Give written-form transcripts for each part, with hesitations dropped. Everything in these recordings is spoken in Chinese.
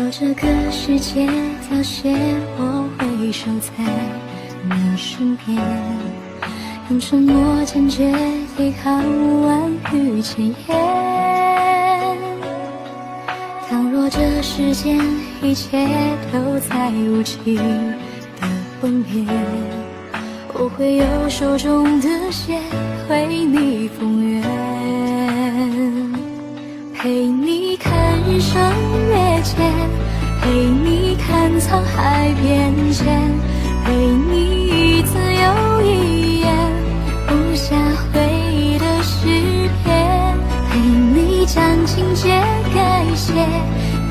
若这个世界凋谢，我会守在你身边，用沉默坚决抵抗万语千言。倘若这世间一切都在无情的崩灭，我会用手中的线为你封渊，陪你看日升月减，陪你看沧海变迁，陪你一字又一言，不下回忆的诗篇，陪你将情节改写，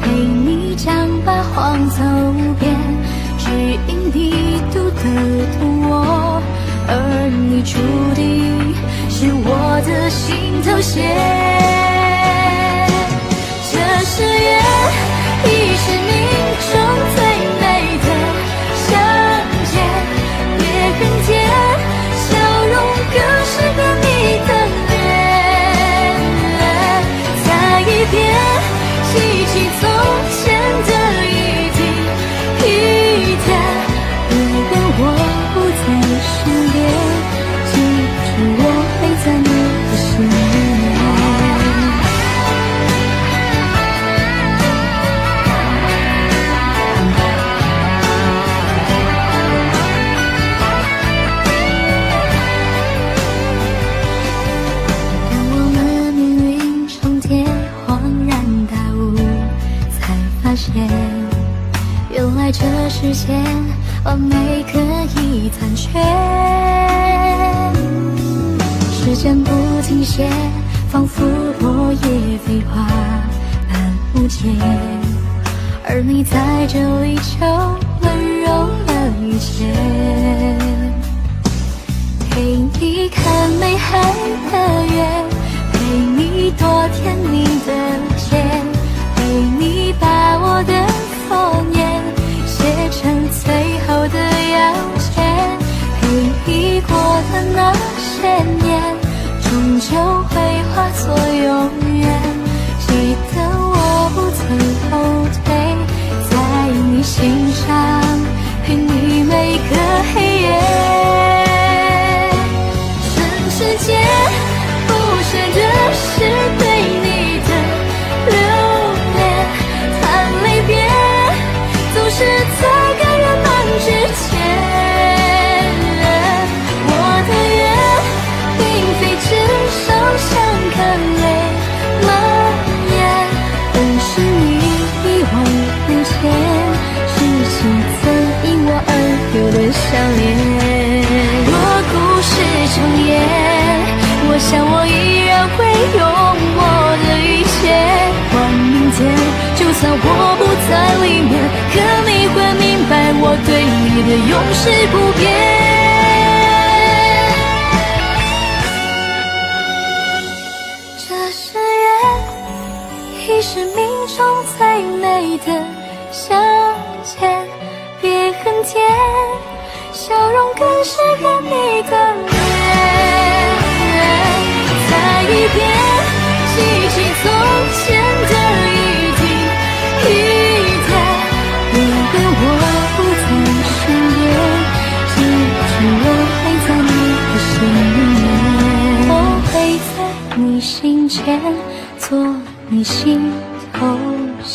陪你将八荒走遍，只因你读得懂我，而你注定是我的心头血。这是缘，已是命中最美的相见，别恨天，笑容更是和你的脸。再一遍，记起从前的一滴一点，不愿我不在身边，记住我会在你的心里。原来这世间完美可以残缺，时间不停歇，仿佛落叶飞花般无解，而你在这里就温柔了一切，陪你看美海的月，陪你多甜蜜的甜，陪你把我的诺言写成最后的要钱，陪你过的那些年，终究会化作永远。记得我不曾后退，在你心上陪你每个黑夜。瞬时间不舍的是对你的留恋，叹泪别总是在该圆满之前。我的缘并非只手相看泪蔓延，但是你一往无前，是谁曾因我而有的相恋。若故事重演，我想我依然会用我的一切换明天，就算我不在里面，可你会明白我对你的永世不变。这是缘，已是命中最美的相见，别恨天，笑容更是和你的脸。再一遍，记起从前的一滴一点，不愿我不在身边，记住我会在你的心里面，我会在你心间做你心头线。